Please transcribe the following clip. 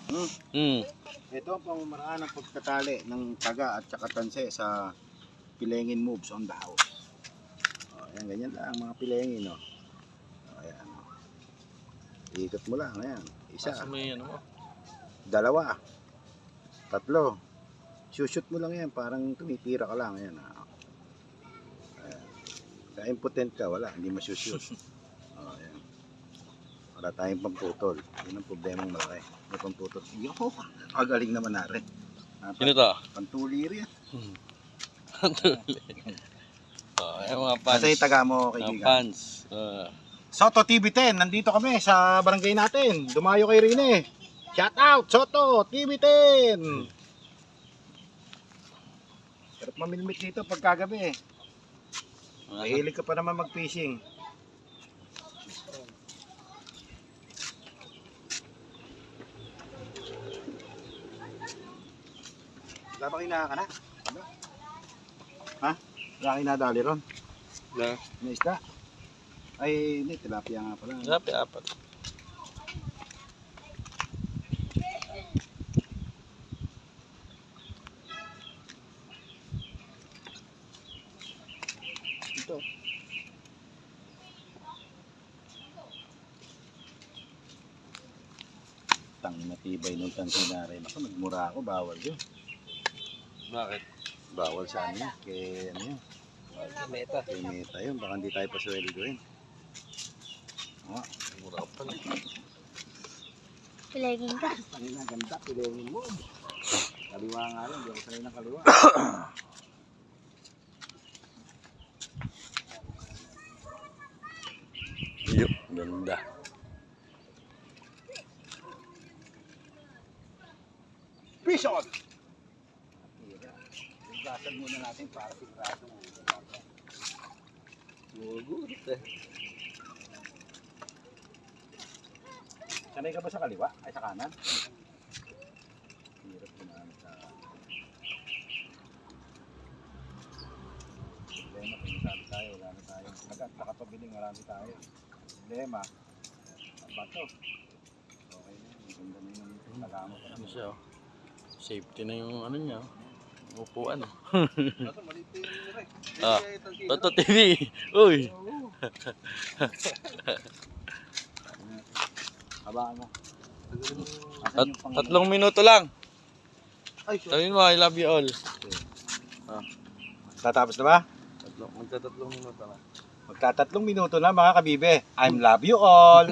Ito ang pamamaraan ng pagtatali ng taga at saka tanse sa pilengin moves on the house. Ayan, ganyan lang mga pilengin. Ayan. Ikot mo lang. Ayan. Isa. Dalawa. Tatlo. Shoot mo lang yan. Parang tumitira ka lang. Ayan. Ayan. Kaya impotent ka. Wala. Hindi masushoot. Ayan. Wala tayong pamputol. Yun ang problemang malaki. May pamputol. Yo, kagaling naman natin. Sino to? Pantuliri yan. Ayan mga fans. Kasi taga mo, Mga kaibigan. fans. Soto TV10, nandito kami sa barangay natin. Dumayo kay Rene. Shout out, Soto TV10. Sarap mamilmit dito pagkagabi eh. Mahilig ka pa naman mag-fishing. Wala ba kinaka na? Ha? Wala kinadali ron? May isda? Ay, hindi. Tilapia nga pala. Tilapia apat. Ito. Tangin na tibay nung tansinari. Ako, nagmura ako. Bawal yun. Bakit? Bawal sa ano yun. Kaya ano yun. Meta. Kaya meta yun. Baka hindi tayo pasweldoin. Mura ka pala. Pilagin ka. Ang ganda. Pilengin mo. Kaliwa nga lang. Hindi ako sanay ng kaliwa. Yup, ganda. Fish on! Gasal muna natin para sigurado. Gugurit eh. Sanay ka ba sa kaliwa? Ay, sa kanan? Hirap naman sa... Problema, kung masabi tayo, wala na tayo. Nakapabiling, marami tayo. Problema, ang bato. Okay na, ang ganda na yung tagamo pa Ano siya? Safety na yung ano niya. Upuan. Toto TV. Uy. Habaan mo. 3 minuto lang. Ay, Sabihin mo, I love you all. tatapos na ba? Magta 3 minuto lang. Magta 3 minuto na mga kabibe. I'm love you all.